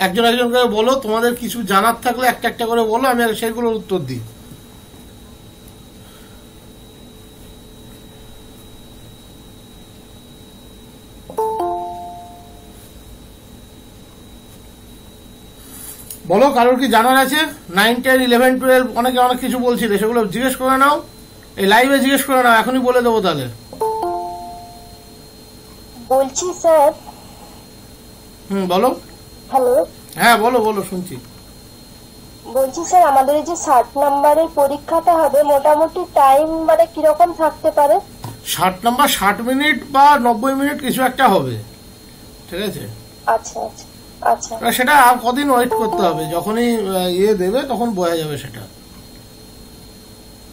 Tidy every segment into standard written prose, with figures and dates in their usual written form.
একজন একজন করে বলো, তোমাদের কিছু জানার থাকলে একটা একটা করে বলো, আমি সেইগুলোর উত্তর দিই। বলো, কারোর কি জানার আছে? 9, 10, 11, 12 অনেকে অনেক কিছু বলছিলে, সেগুলো জিজ্ঞেস করে নাও, এই লাইভে জিজ্ঞেস করে নাও, এখনই বলে দেবো তাহলে। বলছি স্যার। বলো। হ্যালো। হ্যাঁ বলো বলো, শুনছি। বলছি স্যার, আমাদের এই যে 60 নম্বরের পরীক্ষাটা হবে, মোটামুটি টাইম মানে কিরকম থাকতে পারে? 60 নাম্বার 60 মিনিট বা 90 মিনিট কিছু একটা হবে, ঠিক আছে? আচ্ছা আচ্ছা আচ্ছা। সেটা আর কদিন ওয়েট করতে হবে, যখনই দেবে তখন বোঝা যাবে সেটা।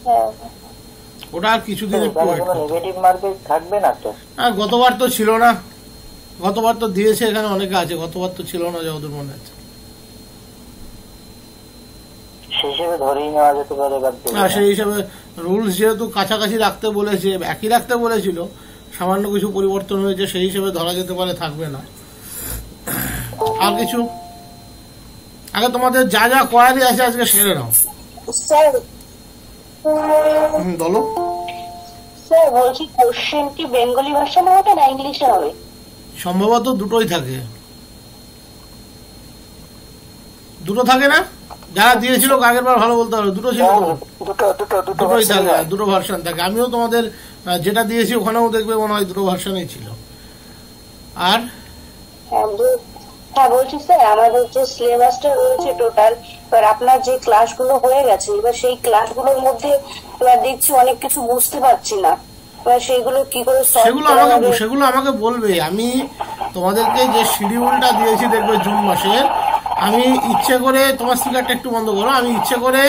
হ্যাঁ, ওটা আর কিছুদিন একটু ওয়েট করতে হবে। নেগেটিভ মার্কিং থাকবে না তো? গতবার তো ছিল না, গতবার তো দিয়েছে, এখানে অনেকে আছে, গতবার তো ছিল না যতদূর মনে আছে। সেই হিসেবে ধরেই নেওয়া যেতে পারে। সেই হিসাবে রুলস যেহেতু কাছাকাছি রাখতে বলেছে, একই রাখতে বলেছিল, সামান্য কিছু পরিবর্তন হয়েছে, সেই হিসেবে ধরা যেতে পারে থাকবে না। আর কিছু? আগে তোমাদের যা যা কোয়ারি আছে আজকে সেরে নাও। স্যার বলো। স্যার বলছি, কোশ্চেন কি বেঙ্গলি ভার্সনে হবে না ইংলিশে হবে? সম্ভবত দুটোই থাকে, দুটো থাকে না? যারা দিয়েছিল আগের বার ভালো বলতে পারবে, দুটো ছিল, দুটোই থাকে, দুটো ভার্সন থাকে। আমিও তোমাদের যেটা দিয়েছি ওখানেও দেখবে মনে হয় দুটো ভার্সনই ছিল। আর হ্যাঁ বলছি স্যার, আমাদের যে সিলেবাসটা রয়েছে টোটাল, এবার আপনার যে ক্লাসগুলো হয়ে গেছে, এবার সেই ক্লাসগুলোর মধ্যে এবার দেখছি অনেক কিছু বুঝতে পারছি না, এবার সেইগুলো কি করে সেগুলো আমাকে বলবে। আমি তোমাদেরকে যে শিডিউলটা দিয়েছি দেখবে জুন মাসে, আমি ইচ্ছে করে, তোমার স্পিকারটা একটু বন্ধ করো, আমি ইচ্ছে করে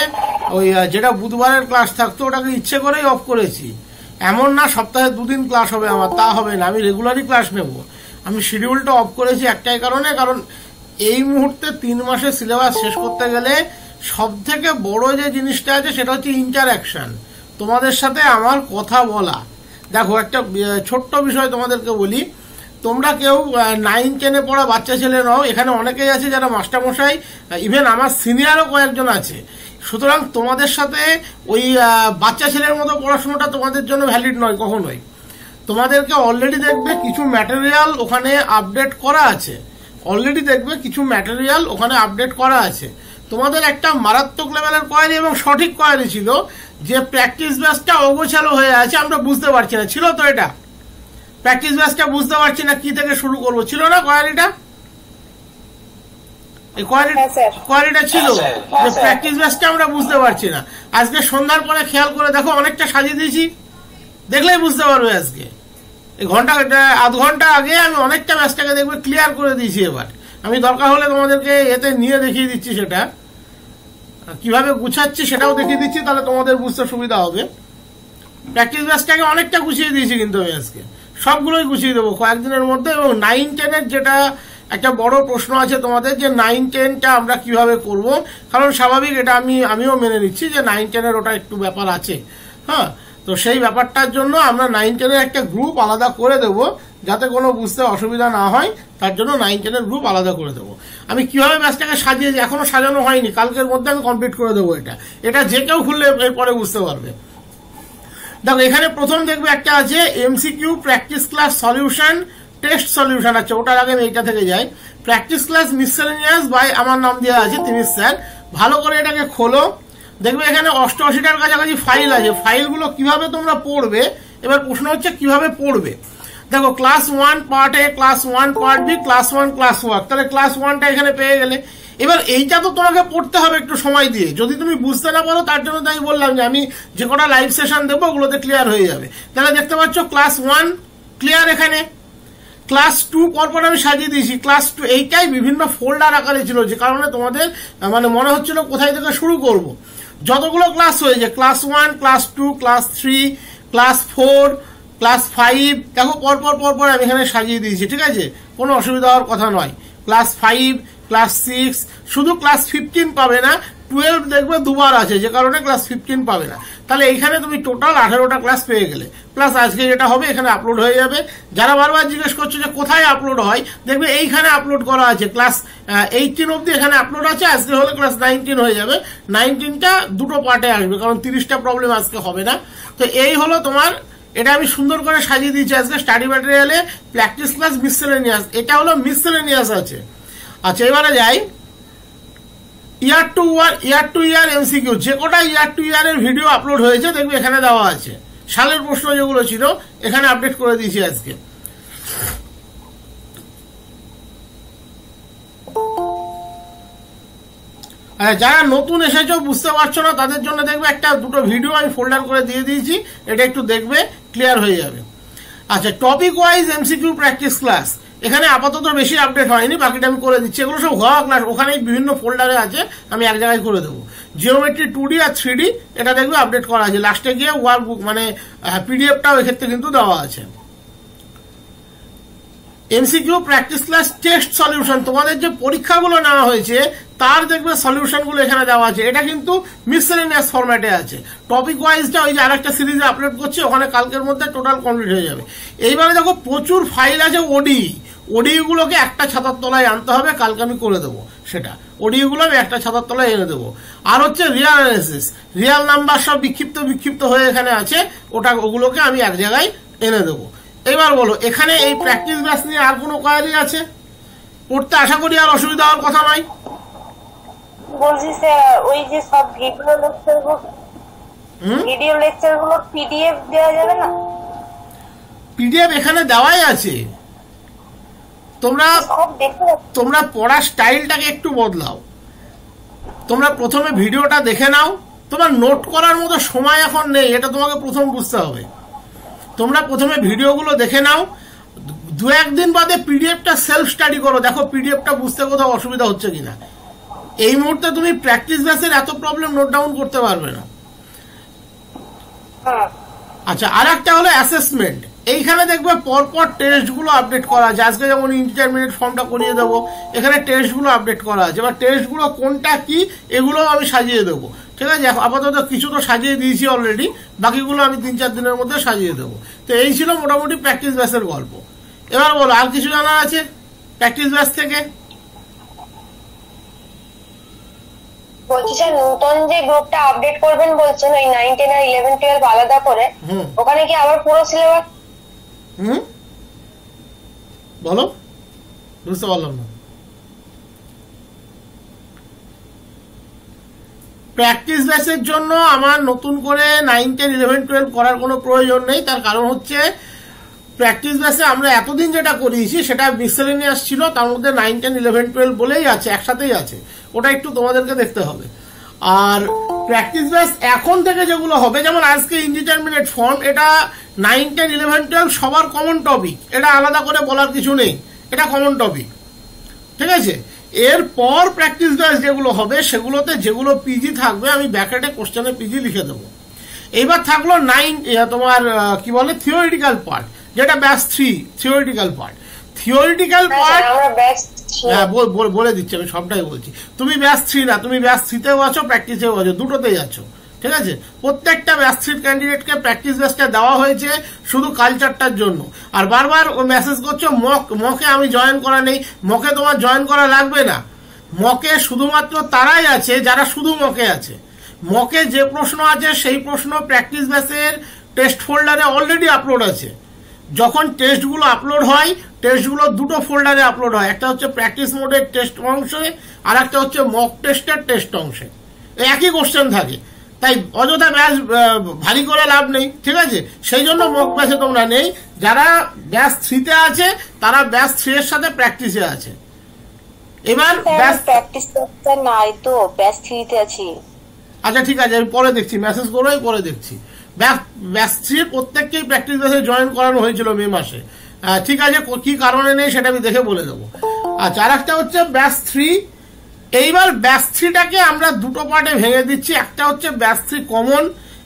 ওই যেটা বুধবারের ক্লাস থাকতো ওটাকে ইচ্ছে করেই অফ করেছি। এমন না সপ্তাহে 2 দিন ক্লাস হবে আমার, তা হবে না, আমি রেগুলারই ক্লাস নেব। আমি শিডিউলটা অফ করেছি একটাই কারণে, কারণ এই মুহূর্তে 3 মাসের সিলেবাস শেষ করতে গেলে সব থেকে বড় যে জিনিসটা আছে সেটা হচ্ছে ইন্টারঅ্যাকশন, তোমাদের সাথে আমার কথা বলা। দেখো, একটা ছোট্ট বিষয় তোমাদেরকে বলি, তোমরা কেউ 9, 10-এ পড়া বাচ্চা ছেলে নও, এখানে অনেকেই আছে যারা মাস্টারমশাই, ইভেন আমার সিনিয়রও কয়েকজন আছে। সুতরাং তোমাদের সাথে ওই বাচ্চা ছেলের মতো পড়াশোনাটা তোমাদের জন্য ভ্যালিড নয় কখনোই। তোমাদেরকে অলরেডি দেখবে কিছু ম্যাটেরিয়াল ওখানে আপডেট করা আছে, তোমাদের একটা মারাত্মক লেভেলের কোয়ারি এবং সঠিক কোয়ারি ছিল যে প্র্যাকটিস ব্যাচটা অগোছালো হয়ে আছে, আমরা বুঝতে পারছি না, ছিল তো এটা প্র্যাকটিস ব্যাচটা, বুঝতে পারছি না কি থেকে শুরু করবো, ছিল না কোয়ারিটা? এই কোয়ারিটা ছিল যে প্র্যাকটিস ব্যাচটা আমরা বুঝতে পারছি না। আজকে সন্ধ্যার পরে খেয়াল করে দেখো, অনেকটা সাজিয়ে দিয়েছি, দেখলেই বুঝতে পারবে। আজকে এই আধ ঘন্টা আগে আমি অনেকটা ব্যাচটাকে দেখবে ক্লিয়ার করে দিয়েছি। এবার আমি দরকার হলে তোমাদেরকে এতে নিয়ে দেখিয়ে দিচ্ছি, সেটা কিভাবে গুছাচ্ছি সেটাও দেখিয়ে দিচ্ছি, তাহলে তোমাদের বুঝতে সুবিধা হবে। প্র্যাকটিস ব্যাচটাকে অনেকটা গুছিয়ে দিয়েছি, কিন্তু আমি আজকে সবগুলোই গুছিয়ে দেবো কয়েকদিনের মধ্যে। এবং 9, 10-এর যেটা একটা বড় প্রশ্ন আছে তোমাদের, যে 9, 10টা আমরা কিভাবে করব, কারণ স্বাভাবিক এটা আমিও মেনে নিচ্ছি যে 9, 10-এর ওটা একটু ব্যাপার আছে। হ্যাঁ, তো সেই ব্যাপারটার জন্য আমরা 9, 10-এর একটা গ্রুপ আলাদা করে দেব, যাতে কোনো বুঝতে অসুবিধা না হয়, তার জন্য 9, 10-এর গ্রুপ আলাদা করে দেবো। আমি কিভাবে ব্যাচটাকে সাজিয়েছি এখনো সাজানো হয়নি, কালকের মধ্যে আমি কমপ্লিট করে দেবো। এটা যে কেউ খুললে এরপরে বুঝতে পারবে। দেখো, এখানে প্রথম দেখবে একটা আছে MCQ practice class solution, test solution আছে, ওটার আগে আমি এইটা থেকে যাই। প্র্যাকটিস ক্লাস মিসসেলেনিয়াস বাই আমার নাম দেওয়া আছে তিমির স্যার। ভালো করে এটাকে খোলো, দেখবে এখানে 88টার কাছাকাছি ফাইল আছে। ফাইলগুলো কিভাবে তোমরা পড়বে, এবার প্রশ্ন হচ্ছে কিভাবে পড়বে। দেখো, class 1 part A, class 1 part B, class 1 class work, তাহলে ক্লাস 1টা এখানে পেয়ে গেলে। এবার এইটা তো তোমাকে পড়তে হবে একটু সময় দিয়ে, যদি তুমি বুঝতে না পারো, তার জন্য তাই বললাম যে আমি যে কটা লাইভ সেশন দেবো ওগুলোতে ক্লিয়ার হয়ে যাবে। তাহলে দেখতে পাচ্ছ ক্লাস 1 ক্লিয়ার, এখানে ক্লাস 2 পরপর আমি সাজিয়ে দিয়েছি। ক্লাস 2 এইটাই বিভিন্ন ফোল্ডার আকারে ছিল, যে কারণে তোমাদের মানে মনে হচ্ছিল কোথায় থেকে শুরু করব। যতগুলো ক্লাস হয়েছে, class 1, class 2, class 3, class 4, class 5, দেখো পরপর আমি এখানে সাজিয়ে দিয়েছি, ঠিক আছে? কোনো অসুবিধা হওয়ার কথা নয়। ক্লাস 5, ক্লাস 6, শুধু ক্লাস 15 পাবে না, 12 দেখবে দুবার আছে, যে কারণে ক্লাস 15 পাবে না। তাহলে এইখানে তুমি টোটাল 18টা ক্লাস পেয়ে গেলে, প্লাস আজকে যেটা হবে এখানে আপলোড হয়ে যাবে। যারা বারবার জিজ্ঞেস করছো যে কোথায় আপলোড হয়, দেখবে এইখানে আপলোড করা আছে, ক্লাস 18 অব্দি এখানে আপলোড আছে। আজকে হলে ক্লাস 19 হয়ে যাবে, 19টা দুটো পার্টে আসবে, কারণ 30টা প্রবলেম আজকে হবে না। তো এই হলো তোমার, এটা আমি সুন্দর করে সাজিয়ে দিয়েছি আজকে। স্টাডি ম্যাটেরিয়ালে প্র্যাকটিস ক্লাস মিসসেলেনিয়াস, এটা হলো মিসসেলেনিয়াস আছে। আচ্ছা, এবারে যাই ইয়ার টু ইয়ার এমসিকিউ। যে কটা ইয়ার টু ইয়ার এর ভিডিও আপলোড হয়েছে দেখবে এখানে দেওয়া আছে। সালের প্রশ্ন যেগুলো ছিল এখানে আপডেট করে দিয়েছি আজকে। যারা নতুন এসেছো বুঝতে পারছো না তাদের জন্য দেখবে একটা দুটো ভিডিও আমি ফোল্ডার করে দিয়ে দিয়েছি, এটা একটু দেখবে, ক্লিয়ার হয়ে যাবে। আচ্ছা, topic wise MCQ practice class, এখানে আপাতত বেশি আপডেট হয়নি, বাকিটা আমি করে দিচ্ছি। এগুলো সব হওয়া ক্লাস, ওখানে বিভিন্ন ফোল্ডারে আছে, আমি এক জায়গায় করে দেবো। জিওমেট্রি 2D আর 3D এটা দেখবে আপডেট করা আছে, লাস্টে গিয়ে ওয়ার্কবুক মানে পিডিএফটাও এক্ষেত্রে কিন্তু দেওয়া আছে। MCQ practice class test solution, তোমাদের যে পরীক্ষাগুলো নেওয়া হয়েছে তার দেখবে সলিউশনগুলো এখানে দেওয়া আছে। এটা কিন্তু মিসসেলেনিয়াস ফরম্যাটে আছে। টপিক ওয়াইজটা ওই যে আরেকটা সিরিজে আপলোড করছি, ওখানে কালকের মধ্যে টোটাল কমপ্লিট হয়ে যাবে। এইবারে দেখো প্রচুর ফাইল আছে ওডি গুলোকে একটা ছাতার তলায় আনতে হবে, কালকে আমি করে দেবো সেটা। ওডিগুলো আমি একটা ছাতার তলায় এনে দেবো। আর হচ্ছে রিয়াল অ্যানালিসিস, রিয়াল নাম্বার সব বিক্ষিপ্ত হয়ে এখানে আছে, ওগুলোকে আমি এক জায়গায় এনে দেবো। এবার বলো, এখানে এই প্র্যাকটিস ব্যাচ নিয়ে আর কোনো কোয়ারি আছে? পড়তে আশা করি আর অসুবিধা হওয়ার কথা নয়। বলছি স্যার, ওই যে সব ভিডিও লেকচার গুলো পিডিএফ দেওয়া যাবে না? পিডিএফ এখানে দেওয়াই আছে। তোমরা পড়ার স্টাইলটাকে একটু বদলাও। তোমরা প্রথমে ভিডিওটা দেখে নাও, তোমার নোট করার মতো সময় এখন নেই, এটা তোমাকে প্রথম বুঝতে হবে। তোমরা প্রথমে ভিডিওগুলো দেখে নাও, দু একদিন বাদে পিডিএফটা সেলফ স্টাডি করো, দেখো পিডিএফটা বুঝতে কোথাও অসুবিধা হচ্ছে কিনা। এই মুহূর্তে তুমি প্র্যাকটিস ব্যাচের এত প্রবলেম নোট ডাউন করতে পারবে না। আচ্ছা, আর একটা হলো অ্যাসেসমেন্ট। এইখানে দেখবে পরপর টেস্টগুলো আপডেট করা আছে। আজকে যেমন ইন্টারমিডিয়েট ফর্মটা করিয়ে দেবো, এখানে টেস্টগুলো আপডেট করা আছে। এবার টেস্টগুলো কোনটা কি এগুলো আমি সাজিয়ে দেবো, ঠিক আছে? আপাতত কিছু তো সাজিয়ে দিয়েছি অলরেডি, বাকিগুলো আমি 3-4 দিনের মধ্যে সাজিয়ে দেবো। তো এই ছিল মোটামুটি প্র্যাকটিস ব্যাচের গল্প। এবার বলো, আর কিছু জানার আছে প্র্যাকটিস ব্যাচ থেকে? বলছি স্যার, নতুন যে গ্রুপটা আপডেট করবেন বলছেন, ওই 9, 10 আর 11, 12 আলাদা করে, ওখানে কি আবার পুরো সিলেবাস? বলো, বুঝতে পারলাম না। প্র্যাকটিস ব্যাচের জন্য আমার নতুন করে 9, 10, 11, 12 করার কোনো প্রয়োজন নেই। তার কারণ হচ্ছে প্র্যাকটিস ব্যাচে আমরা এতদিন যেটা করিয়েছি সেটা মিসসেলেনিয়াস ছিল, তার মধ্যে 9, 10, 11, 12 বলেই আছে, একসাথেই আছে। ওটা একটু তোমাদেরকে দেখতে হবে। আর প্র্যাকটিস ব্যাচ এখন থেকে যেগুলো হবে, যেমন আজকে ইনডিটারমিনেট ফর্ম, এটা 9, 10, 11, 12 সবার কমন টপিক, এটা আলাদা করে বলার কিছু নেই, এটা কমন টপিক, ঠিক আছে? এরপর প্র্যাকটিস ব্যাচ যেগুলো হবে সেগুলোতে যেগুলো পিজি থাকবে আমি ব্যাকেটে কোশ্চেনে পিজি লিখে দেবো। এইবার থাকলো 9 তোমার কি বলে থিওরিটিক্যাল পার্ট, যেটা batch 3 theoretical part. Theoretical part হ্যাঁ বলে দিচ্ছি, আমি সবটাই বলছি। তুমি ব্যাচ 3 না, তুমি ব্যাচ 3তেও আছো, প্র্যাকটিসেও আছো, দুটোতেই আছো, ঠিক আছে? প্রত্যেকটা ব্যাচ 3 ক্যান্ডিডেটকে প্র্যাকটিস ব্যাচটা দেওয়া হয়েছে শুধু কালচারটার জন্য। আর বারবার ও মেসেজ করছো মকে আমি জয়েন করা নেই। মকে তোমার জয়েন করা লাগবে না। মকে শুধুমাত্র তারাই আছে যারা শুধু মকে আছে। মকে যে প্রশ্ন আছে সেই প্রশ্ন প্র্যাকটিস ব্যাচের টেস্ট ফোল্ডারে অলরেডি আপলোড আছে। যখন টেস্টগুলো আপলোড হয়, টেস্টগুলো দুটো ফোল্ডারে আপলোড হয়, একটা হচ্ছে প্র্যাকটিস মোডের টেস্ট অংশে, আর একটা হচ্ছে মক টেস্টের টেস্ট অংশে। একই কোশ্চেন থাকে, তাই অযথা ব্যাচ ভারী করে লাভ নেই, ঠিক আছে? সেই জন্য মক ব্যাচে তোমরা নেই। যারা ব্যাচ 3তে আছে তারা ব্যাচ 3 এর সাথে প্র্যাকটিসে আছে। এবার ব্যাচ প্র্যাকটিস নাই তো, ব্যাচ 3তে আছি। আচ্ছা ঠিক আছে, আমি পরে দেখছি, মেসেজ করেই পরে দেখছি। ব্যাচ 3 প্রত্যেককেই প্র্যাকটিস ব্যাচে জয়েন করানো হয়েছিল মে মাসে, ঠিক আছে? কি কারণে নেই সেটা আমি দেখে বলে দেবো। আচ্ছা, আর একটা হচ্ছে ব্যাচ 3। এইবার ব্যাচ 3টাকে আমরা দুটো পার্টে ভেঙে দিচ্ছি। একটা হচ্ছে ব্যাচ 3 কমন,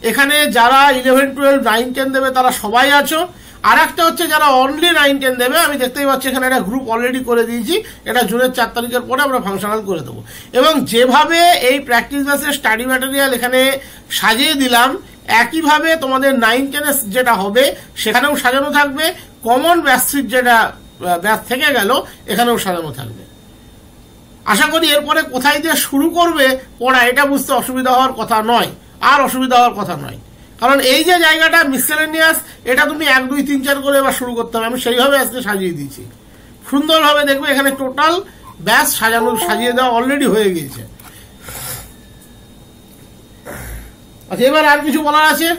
এখানে যারা 11, 12, 9, 10 দেবে তারা সবাই আছো। আর একটা হচ্ছে যারা অনলি 9-10 দেবে, আমি দেখতেই পাচ্ছি এখানে একটা গ্রুপ অলরেডি করে দিয়েছি, এটা জুনের 4 তারিখের পরে আমরা ফাংশনাল করে দেবো। এবং যেভাবে এই প্র্যাকটিস ব্যাচের স্টাডি ম্যাটেরিয়াল এখানে সাজিয়ে দিলাম, একইভাবে তোমাদের 9-10 যেটা হবে সেখানেও সাজানো থাকবে, কমন ব্যাচ যেটা ব্যাচ থেকে গেল এখানেও সাজানো থাকবে। আশা করি এরপরে কোথায় দিয়ে শুরু করবে পড়া এটা বুঝতে অসুবিধা হওয়ার কথা নয়, আর অসুবিধা হওয়ার কথা নয়। কারণ এই যে জায়গাটা মিসেলেনিয়াস, এটা তুমি 1, 2, 3, 4 করে এবার শুরু করতে হবে। আমি সেইভাবে আজকে সাজিয়ে দিয়েছি সুন্দরভাবে। দেখবে এখানে টোটাল ব্যাচ সাজিয়ে দেওয়া অলরেডি হয়ে গিয়েছে। আচ্ছা, এবার আর কিছু বলার আছে?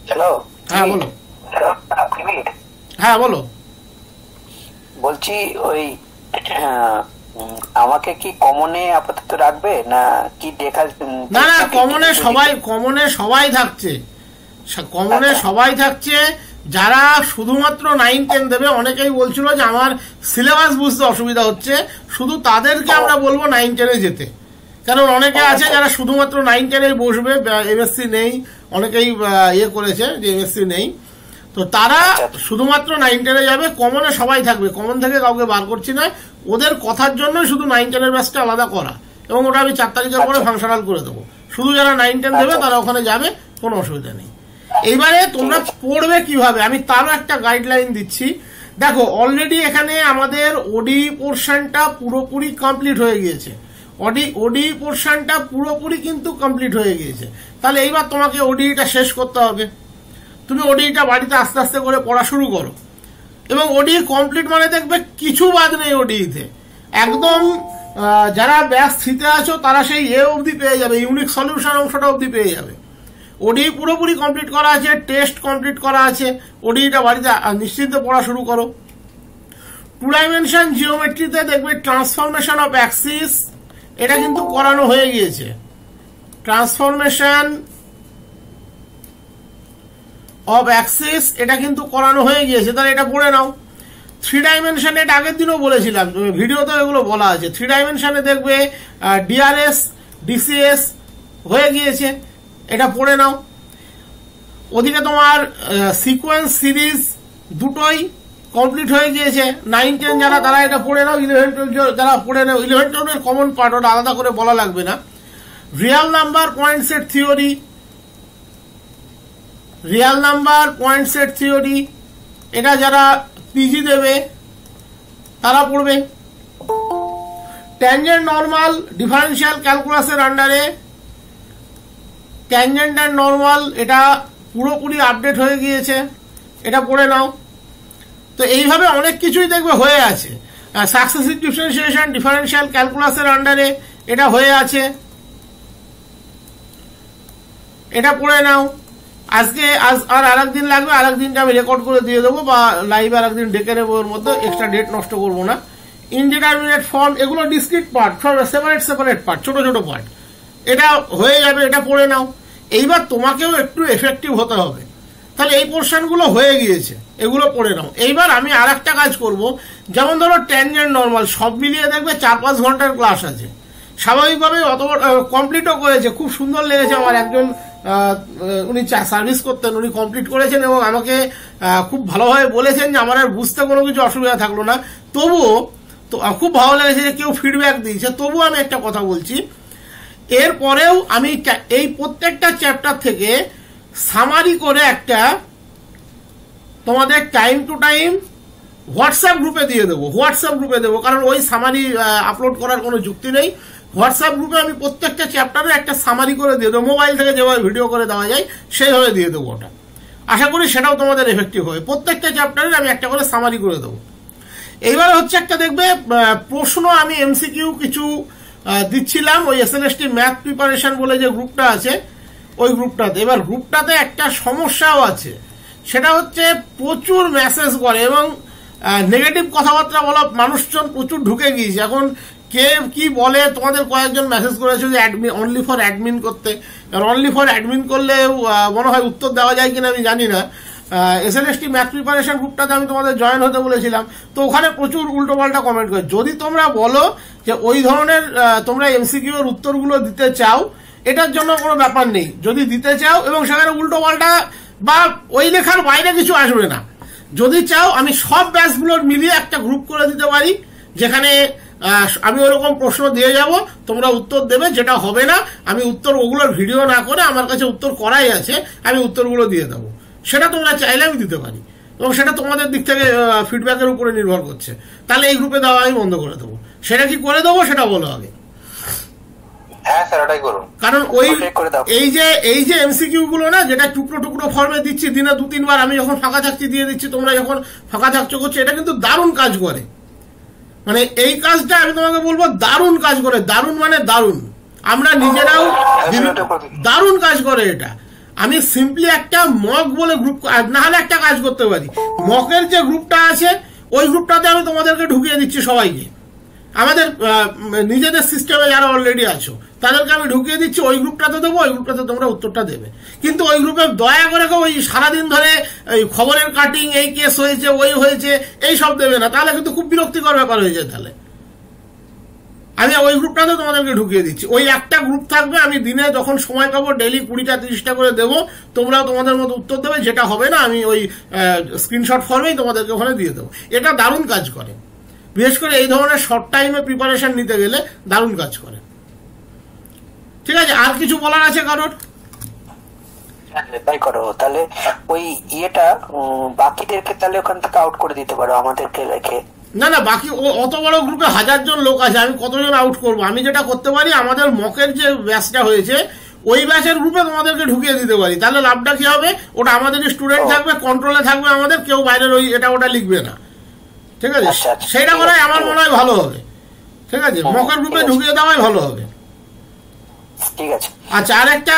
হ্যালো, হ্যাঁ বলো। হ্যাঁ বলো। বলছি ওই আমাকে কি কমনে আপাতত রাখবে না কি দেখা? না না, কমনে সবাই থাকছে, কমনে সবাই থাকছে। যারা শুধুমাত্র 9-10 দেবে, অনেকেই বলছিল যে আমার সিলেবাস বুঝতে অসুবিধা হচ্ছে, শুধু তাদেরকে আমরা বলবো 9-10 যেতে। কারণ অনেকে আছে যারা শুধুমাত্র 9-10 বসবে, এমএসসি নেই, অনেকেই ইয়ে করেছে যে এমএসসি নেই, তো তারা শুধুমাত্র 9-10 যাবে। কমনে সবাই থাকবে, কমন থেকে কাউকে বার করছি না, ওদের কথার জন্য শুধু 9-10 ব্যাচটা আলাদা করা, এবং ওটা আমি 4 তারিখের পরে ফাংশনাল করে দেবো। শুধু যারা 9-10 দেবে তারা ওখানে যাবে, কোনো অসুবিধা নেই। এইবারে তোমরা পড়বে কিভাবে আমি তারও একটা গাইডলাইন দিচ্ছি। দেখো, অলরেডি এখানে আমাদের ওডি পোর্শনটা পুরোপুরি কমপ্লিট হয়ে গিয়েছে, ওডি পোর্শনটা পুরোপুরি কিন্তু কমপ্লিট হয়ে গিয়েছে। তাহলে এইবার তোমাকে ওডিটা শেষ করতে হবে। তুমি ওডিটা বাড়িতে আস্তে আস্তে করে পড়া শুরু করো, এবং ওডি কমপ্লিট মানে দেখবে কিছু বাদ নেই ওডিতে। একদম যারা ব্যাচ থ্রিতে আছো তারা সেই এ অবধি পেয়ে যাবে, ইউনিক সলিউশন অংশটা অবধি পেয়ে যাবে। ওডি পুরোপুরি কমপ্লিট করা আছে, টেস্ট কমপ্লিট করা আছে। ওডিটা বাড়িতে নিশ্চিন্তে পড়া শুরু করো। 2 ডাইমেনশন জিওমেট্রিতে দেখবে ট্রান্সফরমেশন অফ অ্যাক্সিস, এটা কিন্তু করানো হয়ে গিয়েছে। ট্রান্সফরমেশন অফ অ্যাক্সিস এটা কিন্তু করানো হয়ে গিয়েছে, তাহলে এটা পড়ে নাও। 3 ডাইমেনশনে এটা আগের দিনও বলেছিলাম, ভিডিওতে এগুলো বলা আছে। 3 ডাইমেনশনে দেখবে ডিআরএস ডিসিএস হয়ে গিয়েছে, এটা পড়ে নাও। ওদিকে তোমার সিকোয়েন্স সিরিজ দুটোই কমপ্লিট হয়ে গিয়েছে। 9-10 যারা তারা এটা পড়ে নাও। 11-12 যারা পড়ে নাও, 11-12 কমন পার্ট, ওটা আলাদা করে বলা লাগবে না। Real number point set theory, Real number point set theory এটা যারা পিজি দেবে তারা পড়বে। ট্যানজেন্ট নর্মাল ডিফারেন্সিয়াল ক্যালকুলাসের আন্ডারে ট্যানজেন্ট অ্যান্ড নর্মাল এটা পুরোপুরি আপডেট হয়ে গিয়েছে, এটা পড়ে নাও। তো এইভাবে অনেক কিছুই দেখবে হয়ে আছে। সাকসেসিভ ডিফারেন্সিয়েশন ডিফারেন্সিয়াল ক্যালকুলাসের আন্ডারে এটা হয়ে আছে, এটা পড়ে নাও। আজকে আর আরেকদিন লাগবে, আরেকদিনটা আমি রেকর্ড করে দিয়ে দেবো, বা লাইভ আরেকদিন ডেকে নেবো, ওর মধ্যে এক্সট্রা ডেট নষ্ট করবো না। ইনডিটারমিনেট ফর্ম এগুলো ডিসক্রিট পার্ট, সব সেপারেট পার্ট, ছোট ছোট পার্ট, এটা হয়ে যাবে, এটা পড়ে নাও। এইবার তোমাকেও একটু এফেক্টিভ হতে হবে, তাহলে এই পোর্শনগুলো হয়ে গিয়েছে, এগুলো পড়ে নাও। এইবার আমি আর একটা কাজ করব, যেমন ধরো ট্যানজেন্ট নর্মাল সব মিলিয়ে দেখবে 4-5 ঘন্টার ক্লাস আছে, স্বাভাবিকভাবে অত কমপ্লিটও করেছে, খুব সুন্দর লেগেছে আমার। একজন উনি সার্ভিস করতেন, উনি কমপ্লিট করেছেন এবং আমাকে খুব ভালোভাবে বলেছেন যে আমার আর বুঝতে কোনো কিছু অসুবিধা থাকলো না। তবুও তো খুব ভালো লেগেছে যে কেউ ফিডব্যাক দিয়েছে। তবুও আমি একটা কথা বলছি, এরপরেও আমি এই প্রত্যেকটা চ্যাপ্টার থেকে সামারি করে একটা তোমাদের টাইম টু টাইম হোয়াটসঅ্যাপ গ্রুপে দিয়ে দেবো, কারণ ওই সামারি আপলোড করার কোনো যুক্তি নেই। হোয়াটসঅ্যাপ গ্রুপে আমি প্রত্যেকটা চ্যাপ্টারে একটা সামারি করে দিয়ে দেবো, মোবাইল থেকে যেভাবে ভিডিও করে দেওয়া যায় সেইভাবে দিয়ে দেবো। ওটা আশা করি সেটাও তোমাদের এফেক্টিভ হবে। প্রত্যেকটা চ্যাপ্টারে আমি একটা করে সামারি করে দেবো। এইবারে হচ্ছে একটা দেখবে প্রশ্ন, আমি এমসিকিউ কিছু দিচ্ছিলাম ওই এসএলএসটি ম্যাথ প্রিপারেশন বলে যে গ্রুপটা আছে, ওই গ্রুপটাতে। এবার গ্রুপটাতে একটা সমস্যাও আছে, সেটা হচ্ছে প্রচুর মেসেজ করে এবং নেগেটিভ কথাবার্তা বলা মানুষজন প্রচুর ঢুকে গিয়েছে। এখন কে কি বলে, তোমাদের কয়েকজন মেসেজ করেছে যে অনলি ফর অ্যাডমিন করতে। অনলি ফর অ্যাডমিন করলে মনে হয় উত্তর দেওয়া যায় কিনা আমি জানি না। এসএলএসটি ম্যাথ প্রিপারেশন গ্রুপটাতে আমি তোমাদের জয়েন হতে বলেছিলাম, তো ওখানে প্রচুর উল্টোপাল্টা কমেন্ট করে। যদি তোমরা বলো যে ওই ধরনের তোমরা এমসিকিউ এর উত্তরগুলো দিতে চাও এটার জন্য কোনো ব্যাপার নেই। যদি দিতে চাও এবং সেখানে উল্টো পাল্টা বা ওই লেখার বাইরে কিছু আসবে না, যদি চাও আমি সব ব্যাচগুলোর মিলিয়ে একটা গ্রুপ করে দিতে পারি, যেখানে আমি ওরকম প্রশ্ন দিয়ে যাব, তোমরা উত্তর দেবে। যেটা হবে না আমি উত্তর ওগুলোর ভিডিও না করে, আমার কাছে উত্তর করাই আছে, আমি উত্তরগুলো দিয়ে দেবো। সেটা তোমরা চাইলে আমি দিতে পারি, এবং সেটা তোমাদের দিক থেকে ফিডব্যাকের উপরে নির্ভর করছে। তাহলে এই গ্রুপে দেওয়া আমি বন্ধ করে দেবো। সেটা কি করে দেবো সেটা বলো আগে। হ্যাঁ স্যার ওটাই করুন। কারণ ওই এই যে এমসিকিউ গুলো না, যেটা টুকরো টুকরো ফর্মে দিচ্ছি দিনে 2-3 বার, আমি যখন ফাঁকা থাকছি দিয়ে দিচ্ছি, তোমরা যখন ফাঁকা থাকছো করছো, এটা কিন্তু দারুণ কাজ করে। মানে এই কাজটা আমি তোমাকে বলবো দারুণ কাজ করে, দারুণ মানে দারুণ। আমরা নিজেরাও দারুণ কাজ করে এটা। আমি সিম্পলি একটা মক বলে গ্রুপ, না হলে একটা কাজ করতে পারি, মকের যে গ্রুপটা আছে ওই গ্রুপটাতে আমি তোমাদেরকে ঢুকিয়ে দিচ্ছি সবাইকে। আমাদের নিজেদের সিস্টেমে যারা অলরেডি আছো তাদেরকে আমি ঢুকিয়ে দিচ্ছি, ওই গ্রুপটাতে দেবো, ওই গ্রুপটাতে তোমরা উত্তরটা দেবে। কিন্তু ওই গ্রুপে দয়া করে ওই সারাদিন ধরে এই খবরের কাটিং, এই কেস হয়েছে, ওই হয়েছে, এই সব দেবে না, তাহলে কিন্তু খুব বিরক্তিকর ব্যাপার হয়ে যায়। তাহলে আমি ওই গ্রুপটাতে তোমাদেরকে ঢুকিয়ে দিচ্ছি। ওই একটা গ্রুপ থাকবে, আমি দিনে যখন সময় পাবো ডেইলি 20টা-30টা করে দেবো, তোমরাও তোমাদের মতো উত্তর দেবে। যেটা হবে না আমি ওই স্ক্রিনশট ফর্মেই তোমাদেরকে ওখানে দিয়ে দেবো। এটা দারুণ কাজ করে, বিশেষ করে এই ধরনের শর্ট টাইমে প্রিপারেশন নিতে গেলে দারুণ কাজ করে। ঠিক আছে, আর কিছু বলার আছে কারোর? তাই করো। তাহলে ওই ইয়েটা বাকিদেরকে তাহলে ওখান থেকে আউট করে দিতে পারো, আমাদেরকে রেখে। না না, বাকি অত বড় গ্রুপে 1000 জন লোক আছে, আমি কতজন আউট করবো? আমি যেটা করতে পারি, আমাদের মকের যে ব্যাচটা হয়েছে ওই ব্যাচের গ্রুপে তোমাদেরকে ঢুকিয়ে দিতে পারি। তাহলে লাভটা কি হবে? ওটা আমাদের স্টুডেন্ট থাকবে, কন্ট্রোলে থাকবে, আমাদের কেউ বাইরের ওই এটা ওটা লিখবে না। ঠিক আছে, সেটা করাই আমার মনে হয় ভালো হবে। ঠিক আছে, মকের গ্রুপে ঢুকিয়ে দেওয়াই ভালো হবে। ঠিক আছে। আচ্ছা, আর একটা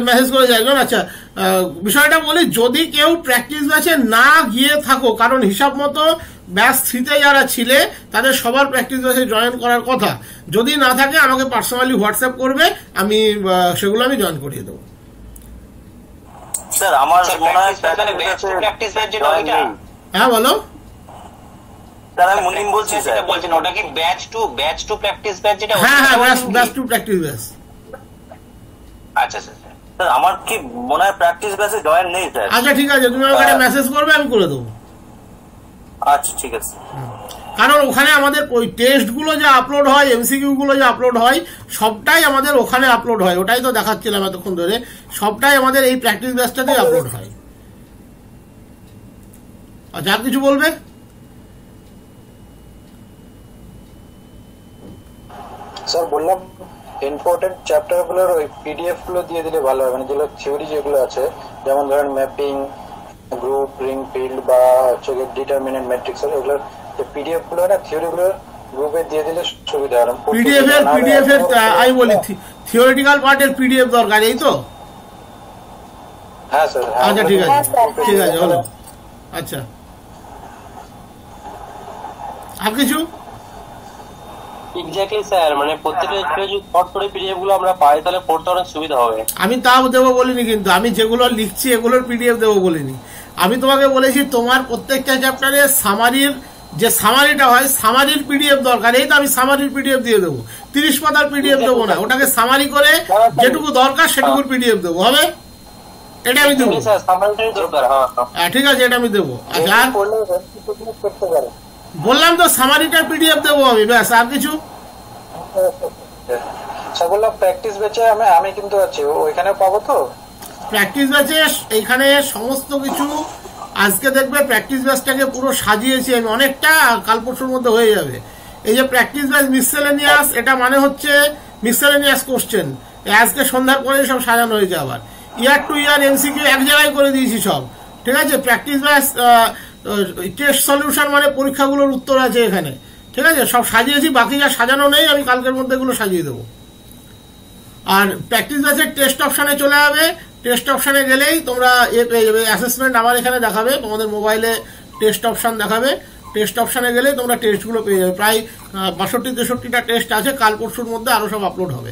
মেসেজ করে যাইবেন। আচ্ছা, বিষয়টা বলি, যদি কেউ প্র্যাকটিস ব্যাচে না গিয়ে থাকো, কারণ হিসাব মতো ব্যাচ 3-তে যারা ছিলে তাদের সবার প্র্যাকটিস ব্যাচে জয়েন করার কথা, যদি না থাকে আমাকে পার্সোনালি হোয়াটসঅ্যাপ করবে, আমি সেগুলো আমি জয়েন করিয়ে দেবো। স্যার আমার মনে হয় প্র্যাকটিস ব্যাচ যেটা ওইটা। হ্যাঁ বলো স্যার, আমি মুনিম বলছি স্যার। বলছেন ওটা কি ব্যাচ টু প্র্যাকটিস ব্যাচ যেটা? হ্যাঁ হ্যাঁ, ব্যাচ টু প্র্যাকটিস ব্যাচ। আচ্ছা স্যার। স্যার আমার কি মনে হয় প্র্যাকটিস ব্যাচে জয়েন নেই স্যার। আচ্ছা ঠিক আছে, তুমি আমাকে মেসেজ করবে, আমি করে দেবো। আচ্ছা ঠিক আছে। কারণ ওখানে আমাদের ওই টেস্ট গুলো যে আপলোড হয়, এমসিকিউ গুলো যে আপলোড হয়, সবটাই আমাদের ওখানে আপলোড হয়। ওটাই তো দেখাচ্ছিলাম এতক্ষণ ধরে, সবটাই আমাদের এই প্র্যাকটিস ব্যাচটাতেই আপলোড হয়। আচ্ছা, আর কিছু বলবে? স্যার বললাম ইম্পর্টেন্ট চ্যাপ্টার গুলোর ওই পিডিএফ গুলো দিয়ে দিলে ভালো হবে, মানে যেগুলো থিওরি যেগুলো আছে, যেমন ধরেন ম্যাপিং, গ্রুপ, রিং ফিল্ড বা হচ্ছে ডিটারমিনেন্ট ম্যাট্রিক্স, এগুলোর যে পিডিএফ গুলো না, থিওরি গুলো গ্রুপে দিয়ে দিলে সুবিধা হয়। পিডিএফ এর আমি বলি থিওরিটিক্যাল পার্টের পিডিএফ দরকার, এই তো? হ্যাঁ স্যার। আচ্ছা ঠিক আছে, ঠিক আছে, হলো। আচ্ছা, আর কিছু? এক্স্যাক্টলি স্যার, মানে প্রত্যেকটা যদি শর্ট করে পিডিএফ গুলো আমরা পাই তাহলে পড়তে অনেক সুবিধা হবে। আমি তাও দেবো বলিনি, কিন্তু আমি যেগুলো লিখছি এগুলোর পিডিএফ দেবো বলিনি। আমি তোমাকে বলেছি তোমার প্রত্যেকটা চ্যাপ্টারে সামারির যে সামারিটা হয়, সামারির পিডিএফ দরকার। এই তো আমি সামারির পিডিএফ দিয়ে দেবো, 30 পাতার পিডিএফ দেবো না, ওটাকে সামারি করে যেটুকু দরকার সেটুকুর পিডিএফ দেবো, হবে? এটা আমি দেবো। হ্যাঁ ঠিক আছে, এটা আমি দেবো। আচ্ছা, বললাম তো সামারিটার পিডিএফ দেবো আমি, ব্যাস। আর কিছু? সেগুলো প্র্যাকটিস ব্যাচে আমি কিন্তু আছি, ওইখানে পাবো তো? প্র্যাকটিস ব্যাচে এইখানে সমস্ত কিছু আজকে দেখবে। প্র্যাকটিস ব্যাচটাকে পুরো সাজিয়েছি আমি অনেকটা, কাল পরশুর মধ্যে হয়ে যাবে। এই যে প্র্যাকটিস ব্যাচ মিসসেলেনিয়াস, এটা মানে হচ্ছে মিসসেলেনিয়াস কোশ্চেন। আজকে সন্ধ্যার পরে সব সাজানো হয়েছে। আবার ইয়ার টু ইয়ার এমসিকিউ এক জায়গায় করে দিয়েছি সব। ঠিক আছে, প্র্যাকটিস ব্যাচ টেস্ট সলিউশন মানে পরীক্ষাগুলোর উত্তর আছে এখানে। ঠিক আছে, সব সাজিয়েছি, বাকি যা সাজানো নেই আমি কালকের মধ্যে এগুলো সাজিয়ে দেবো। আর প্র্যাকটিস ব্যাচের টেস্ট অপশানে চলে যাবে। টেস্ট অপশানে গেলেই তোমরা পেয়ে যাবে, অ্যাসেসমেন্ট আমার এখানে দেখাবে, তোমাদের মোবাইলে টেস্ট অপশান দেখাবে। টেস্ট অপশানে গেলেই তোমরা টেস্টগুলো পেয়ে যাবে। প্রায় 62-63টা টেস্ট আছে, কাল পরশুর মধ্যে আরো সব আপলোড হবে।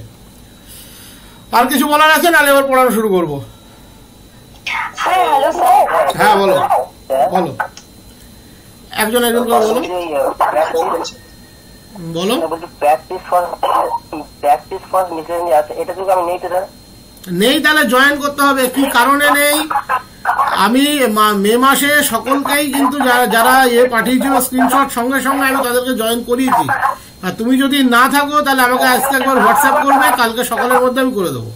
আর কিছু বলার আছে? নাহলে এবার পড়ানো শুরু করবো। হ্যাঁ বলো বলো, একজন করে বলো। বলো। প্র্যাকটিস ফর মিসেলেনিয়াস, এটা যদি আমি নেই তো নেই তাহলে জয়েন করতে হবে। কি কারণে নেই? আমি মে মাসে সকলকেই কিন্তু যারা পাঠিয়েছিল স্ক্রিনশট সঙ্গে সঙ্গে আমি তাদেরকে জয়েন করিয়েছি। আর তুমি যদি না থাকো তাহলে আমাকে আজকে একবার হোয়াটসঅ্যাপ করবে, কালকে সকালের মধ্যে আমি করে দেবো।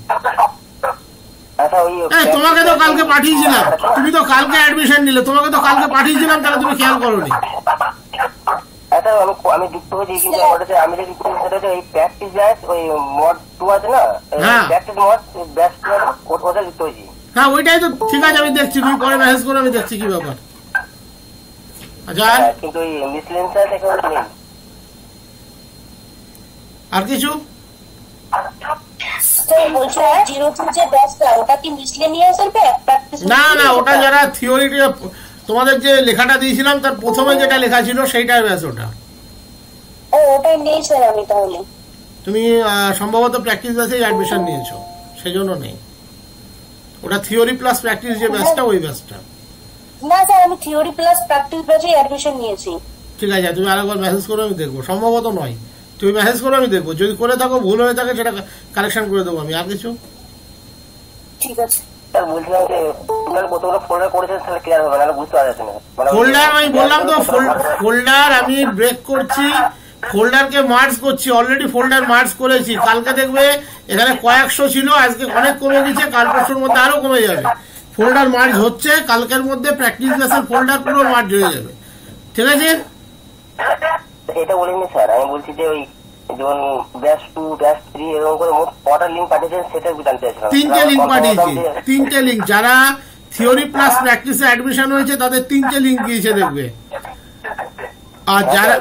তোমাকে তো কালকে পাঠিয়েছিলাম, তুমি তো কালকে অ্যাডমিশন নিলে, তোমাকে তো কালকে পাঠিয়েছিলাম, তাহলে তুমি খেয়াল করোনি। আমি যুক্ত হয়েছি, কিন্তু আমি যে যুক্ত হয়েছি ওই প্র্যাকটিস ব্যাচ, ওই মড 2 আছে না, প্র্যাকটিস মড ব্যাচ ওটা যুক্ত হয়েছি। হ্যাঁ ওইটাই তো ঠিক আছে, আমি দেখছি, তুমি পরে মেসেজ করে, আমি দেখছি কি ব্যাপার। আচ্ছা কিন্তু ওই মিসলেনিয়াস একেবারে নেই। আর কিছু? না না, ওটা যারা থিওরি, তোমাদের যে লেখাটা দিয়েছিলাম তার প্রথমে যেটা লেখা ছিল সেইটাই ব্যাস। ওটাই নেই স্যার আমি। তাহলে তুমি সম্ভবত প্র্যাকটিস ব্যাচে অ্যাডমিশন নিয়েছো, সেজন্য নেই। ওটা থিওরি প্লাস প্র্যাকটিস যে ব্যাচটা, ওই ব্যাচটা। না স্যার, আমি থিওরি প্লাস প্র্যাকটিস ব্যাচে অ্যাডমিশন নিয়েছি। ঠিক আছে, তুমি আরেকবার মেসেজ করে আমি দেখবো। সম্ভবত নয়, তুমি মেসেজ করে আমি দেখবো, যদি করে থাকো, ভুল হয়ে থাকে সেটা কারেকশন করে দেবো আমি। আর কিছু? ঠিক আছে স্যার, বলছিলাম যে কতগুলো ফোল্ডার করেছেন, তাহলে ক্লিয়ার হবে না, বুঝতে পারছি না। ফোল্ডার আমি বললাম তো, ফোল্ডার আমি ব্রেক করছি, ফোল্ডারকে মার্জ করছি। অলরেডি ফোল্ডার মার্জ করেছি। কালকে দেখবে এখানে কয়েকশো ছিল, আজকে অনেক কমে গেছে, কাল পরশুর মধ্যে আরো কমে যাবে। ফোল্ডার মার্জ হচ্ছে, কালকের মধ্যে প্র্যাকটিস বেসের ফোল্ডার পুরো মার্জ হয়ে যাবে। ঠিক আছে? এটা বলিনি স্যার, আমি বলছি যে ওই যেমন ব্যাচ 2, ব্যাচ 3 এরকম করে মোট কটা লিঙ্ক পাঠিয়েছেন সেটা জানতে চাইছিলাম। 3টে লিঙ্ক পাঠিয়েছি, 3টে লিঙ্ক। যারা থিওরি প্লাস প্র্যাকটিসে অ্যাডমিশন হয়েছে তাদের 3টে লিঙ্ক গিয়েছে দেখবে। আর যারা,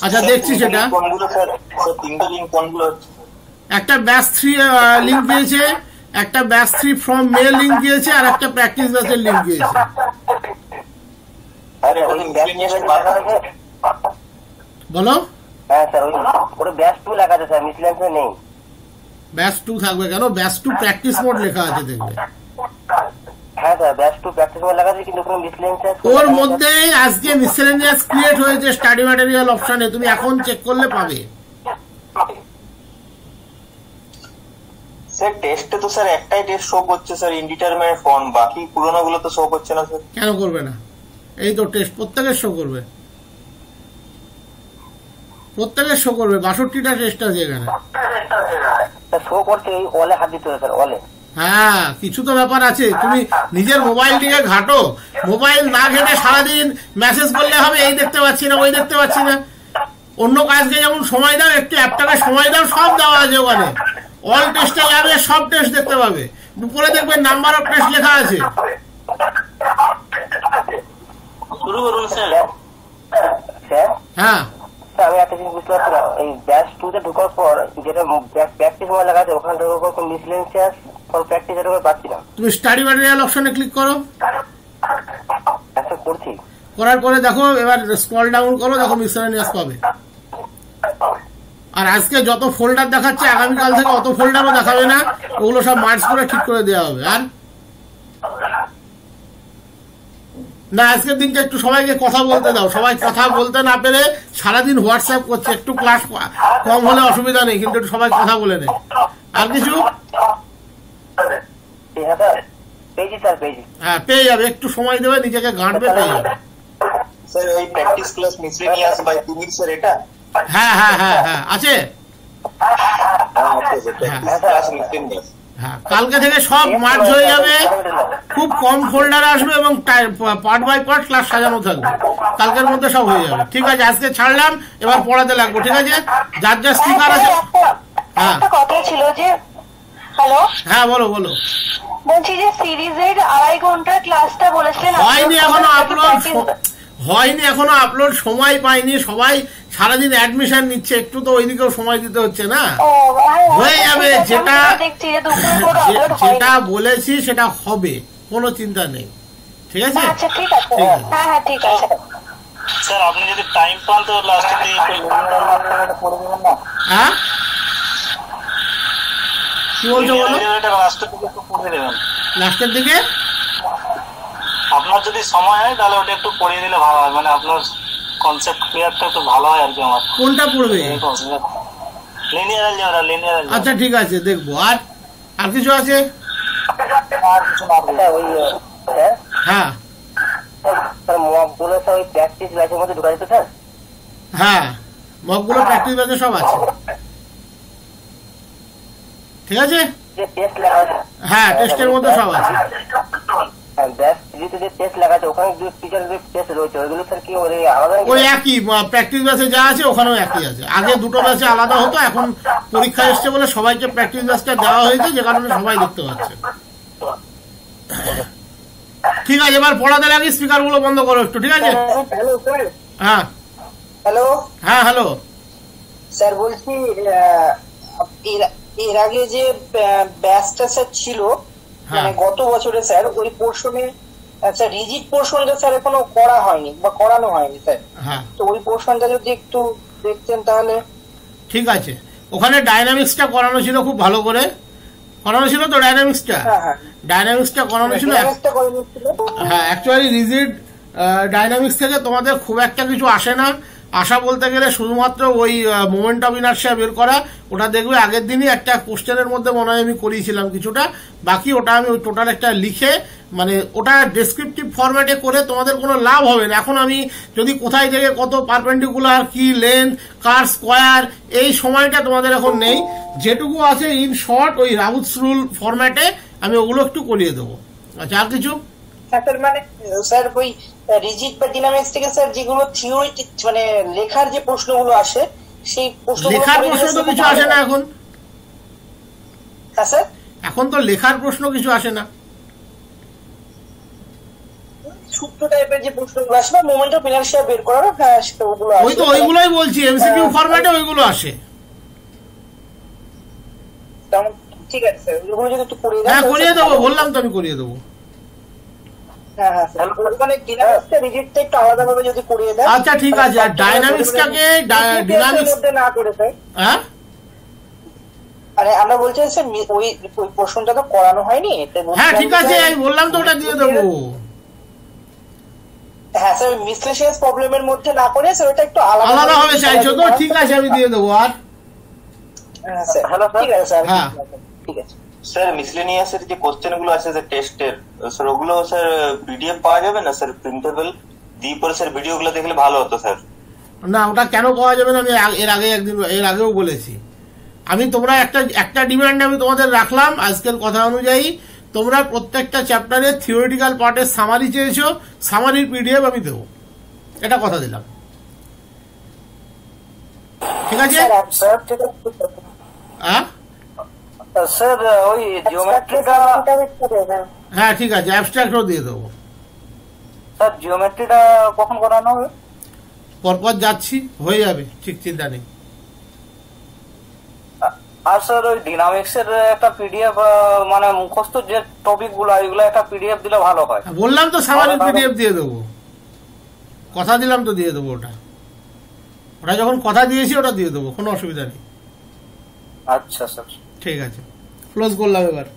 আচ্ছা দেখছি সেটা। একটা ব্যাচ 3 লিঙ্ক দিয়েছে, একটা ব্যাচ 3 ফ্রম মে লিঙ্ক দিয়েছে, আর একটা প্র্যাকটিস ব্যাচের লিঙ্ক দিয়েছে। বলো। হ্যাঁ স্যার, ওটা ব্যাচ 2 লেখা আছে স্যার, মিসলেনিয়াস নেই। ব্যাচ 2 থাকবে কেন? ব্যাচ 2 প্র্যাকটিস মোড লেখা আছে দেখবে। হ্যাঁ স্যার, ব্যাচ 2 প্র্যাকটিস মোড লেখা আছে, কিন্তু কোনো মিসলেনিয়াস ওর মধ্যে আজকে মিসলেনিয়াস ক্রিয়েট হয়েছে স্টাডি ম্যাটেরিয়াল অপশনে, তুমি এখন চেক করলে পাবে। স্যার টেস্টে তো স্যার একটাই টেস্ট শো করছে স্যার, ইনডিটারমিনেট ফর্ম, বাকি পুরোনো গুলো তো শো করছে না স্যার। কেন করবে না? এই তো টেস্ট প্রত্যেকের শো করবে, প্রত্যেকের শো করবে। 62টা টেস্ট আছে এখানে। শো করছে, এই অলে হাত দিতে হবে স্যার, অলে। হ্যাঁ, কিছু তো ব্যাপার আছে। তুমি নিজের মোবাইল দিকে ঘাটো, মোবাইল না ঘেটে সারাদিন মেসেজ করলে হবে এই দেখতে পাচ্ছি না, ওই দেখতে পাচ্ছি না। অন্য কাজকে যেমন সময় দাও, একটু অ্যাপটাকে সময় দাও, সব দেওয়া আছে ওখানে। অল টেস্টে যাবে, সব টেস্ট দেখতে পাবে। উপরে দেখবেন নাম্বার অফ টেস্ট লেখা আছে। শুরু করুন স্যার। হ্যাঁ আমি একটা জিনিস বুঝতে পারছি না, এই ব্যাচ 2 তে ঢোকার পর যেটা প্র্যাকটিস মোড লেখা আছে, ওখানে ঢোকার পর মিসলেনিয়াস ফর প্র্যাকটিস এটা পাচ্ছি না। তুমি স্টাডি ম্যাটেরিয়াল অপশনে ক্লিক করো। আচ্ছা করছি। করার পরে দেখো, এবার স্ক্রল ডাউন করো, দেখো মিসলেনিয়াস পাবে। আর আজকে যত ফোল্ডার দেখাচ্ছে, আগামীকাল থেকে অত ফোল্ডারও দেখাবে না, ওগুলো সব মার্জ করে ঠিক করে দেওয়া হবে। আর না, আজকের দিনটা একটু সবাইকে কথা বলতে দাও। সবাই কথা বলতে না পেরে সারাদিন হোয়াটসঅ্যাপ করছে, একটু ক্লাস কম হলে অসুবিধা নেই, কিন্তু একটু সবাই কথা বলে নেয়। আর কিছু? হ্যাঁ, পেয়ে যাবে, একটু সময় দেবে, নিজেকে গাঁটবে, পেয়ে যাবে। স্যার ওই প্র্যাকটিস ক্লাস মিসলেনিয়াস বাই তুমির স্যার এটা? হ্যাঁ হ্যাঁ হ্যাঁ হ্যাঁ আছে। হ্যাঁ, কালকে থেকে সব মার্জ হয়ে যাবে, খুব কম ফোল্ডার আসবে এবং পার্ট বাই পার্ট ক্লাস সাজানো থাকবে। কালকের মধ্যে সব হয়ে যাবে। ঠিক আছে, আজকে ছাড়লাম, এবার পড়াতে লাগবো। ঠিক আছে, যার যার স্পিকার আছে। হ্যাঁ, কথা ছিল যে, হ্যালো, হ্যাঁ বলো বলো। বলছি যে সিরিজের 2.5 ঘন্টার ক্লাসটা বলেছেন, হয়নি এখনো আপলোড, সময় পাইনি। সবাই সারাদিন অ্যাডমিশন নিচ্ছে, একটু তো ওইদিকেও সময় দিতে হচ্ছে না। হয়ে যাবে, যেটা বলেছি সেটা হবে, কোনো চিন্তা নেই। ঠিক আছে, আচ্ছা ঠিক আছে, হ্যাঁ হ্যাঁ ঠিক আছে। স্যার আপনি যদি টাইম পান তো লাস্টের দিকে হ্যাঁ কি বলছো বলো? লাস্টের দিকে আপনার যদি সময় হয় তাহলে ওটা একটু পড়িয়ে দিলে ভালো হয়, মানে আপনার কনসেপ্ট ক্লিয়ারটা একটু ভালো হয় আর কি। আমার কোনটা পড়বে? লিনিয়ার অ্যালজেব্রা আচ্ছা ঠিক আছে, দেখবো। আর আর কিছু আছে? আর কিছু না স্যার, ওই স্যার হ্যাঁ স্যার মকগুলো স্যার ওই প্র্যাকটিস ব্যাচের মধ্যে ঢুকা যেত স্যার। হ্যাঁ, মকগুলো প্র্যাকটিস ব্যাচে সব আছে, ঠিক আছে। যে টেস্ট লেখা আছে, হ্যাঁ, টেস্টের মধ্যে সব আছে। ব্যাচ থ্রিতে যে টেস্ট লেখা আছে ওখানে যে টিচারদের টেস্ট রয়েছে ওইগুলো স্যার কি ওই আলাদা? ওই একই প্র্যাকটিস ব্যাচে যা আছে ওখানেও একই আছে। আগে দুটো ব্যাচে আলাদা হতো, এখন পরীক্ষা এসছে বলে সবাইকে প্র্যাকটিস ব্যাচটা দেওয়া হয়েছে, যে কারণে সবাই দেখতে পাচ্ছে। ঠিক আছে, এবার পড়াতে আগে স্পিকার গুলো বন্ধ করো একটু, ঠিক আছে? Hello sir. হ্যাঁ হ্যালো হ্যাঁ, হ্যালো। স্যার, বলছি এর আগে যে ব্যাচটা স্যার ছিল, মানে গত বছরে স্যার ওই পোর্শনে, আচ্ছা রিজিড পোর্শনটা স্যার এখনো করা হয়নি বা করানো হয়নি স্যার। হ্যাঁ, তো ওই পোর্শনটা যদি একটু দেখতেন তাহলে। ঠিক আছে। ওখানে ডাইনামিক্সটা করানো ছিল, খুব ভালো করে করানো ছিল তো ডাইনামিক্সটা। হ্যাঁ হ্যাঁ, ডাইনামিক্সটা করানো ছিল। একটা করে নিচ্ছিল। হ্যাঁ, অ্যাকচুয়ালি রিজিড ডাইনামিক্স থেকে তোমাদের খুব একটা কিছু আসে না। আশা বলতে গেলে শুধুমাত্র ওই মোমেন্ট অফ ইনার্শিয়া বের করা, ওটা দেখবে আগের দিনই একটা কোশ্চেনের মধ্যে মনে হয় আমি করিয়েছিলাম কিছুটা। বাকি ওটা আমি ওই টোটাল একটা লিখে, মানে ওটা ডেসক্রিপটিভ ফরম্যাটে করে তোমাদের কোনো লাভ হবে না। এখন আমি যদি কোথায় থেকে কত পারপেন্ডিকুলার, কি লেন্থ, কার স্কোয়ার, এই সময়টা তোমাদের এখন নেই। যেটুকু আছে ইন শর্ট ওই রাউথস রুল ফরম্যাটে আমি ওগুলো একটু করিয়ে দেবো। আচ্ছা, আর কিছু? স্যার মানে স্যার ওই রিজিড বা ডিনামিক্স থেকে স্যার যেগুলো থিওরিটিক মানে লেখার যে প্রশ্নগুলো আসে, সেই প্রশ্নগুলো লেখার প্রশ্ন তো কিছু আসে না এখন। হ্যাঁ স্যার, এখন তো লেখার প্রশ্ন কিছু আসে না। সূত্র টাইপের যে প্রশ্নগুলো আসে বা মোমেন্ট অফ ইনার্শিয়া বের করার, হ্যাঁ সেগুলো আসে। ওই তো ওইগুলোই বলছি, এমসিকিউ ফরম্যাটে ওইগুলো আসে। তেমন ঠিক আছে স্যার, ওইগুলো যদি একটু করিয়ে দেন। হ্যাঁ, করিয়ে দেবো, বললাম তো আমি করিয়ে দেবো। হ্যাঁ হ্যাঁ স্যার, মানে ডিনামিক্সটা রিজিডটা একটু আলাদাভাবে যদি করিয়ে দেন। আচ্ছা ঠিক আছে। আর ডাইনামিক্সটাকে ডিনামিক্স মধ্যে না করে স্যার, হ্যাঁ, মানে আমরা বলছি স্যার ওই প্রশ্নটা তো করানো হয়নি। হ্যাঁ ঠিক আছে, আমি বললাম তো ওটা দিয়ে দেবো। হ্যাঁ স্যার, মিসলেশিয়াস প্রবলেমের মধ্যে না করে স্যার ওটা একটু আলাদা হবে চাইছো তো? ঠিক আছে, আমি দিয়ে দেবো। আর হ্যাঁ স্যার, হ্যালো ঠিক আছে স্যার, হ্যাঁ ঠিক আছে স্যার মিসলেনিয়াস এর যে কোশ্চেন গুলো আছে স্যার টেস্টের, স্যার ওগুলো স্যার পিডিএফ পাওয়া যাবে না স্যার? প্রিন্টেবল দিয়ে পরে স্যার ভিডিও গুলো দেখলে ভালো হতো স্যার। না, ওটা কেন পাওয়া যাবে না? আমি এর আগেও বলেছি। আমি তোমরা একটা ডিমান্ড আমি তোমাদের রাখলাম আজকের কথা অনুযায়ী, তোমরা প্রত্যেকটা চ্যাপ্টারের থিওরিটিক্যাল পার্টের সামারি চেয়েছো, সামারির পিডিএফ আমি দেবো, এটা কথা দিলাম, ঠিক আছে? স্যার ঠিক আছে হ্যাঁ স্যার ওই জিওমেট্রিটা, হ্যাঁ ঠিক আছে, অ্যাবস্ট্রাক্টও দিয়ে দেবো। স্যার জিওমেট্রিটা কখন করানো হবে? পরপর যাচ্ছি, হয়ে যাবে, ঠিক চিন্তা নেই। আর স্যার ওই ডিনামিক্স এর একটা পিডিএফ, মানে মুখস্থ যে টপিক গুলো এগুলো একটা পিডিএফ দিলে ভালো হয়। বললাম তো সামারির পিডিএফ দিয়ে দেবো, কথা দিলাম তো দিয়ে দেবো। ওটা যখন কথা দিয়েছি ওটা দিয়ে দেবো, কোনো অসুবিধা নেই। আচ্ছা স্যার, ঠিক আছে, ক্লোজ করলাম এবার।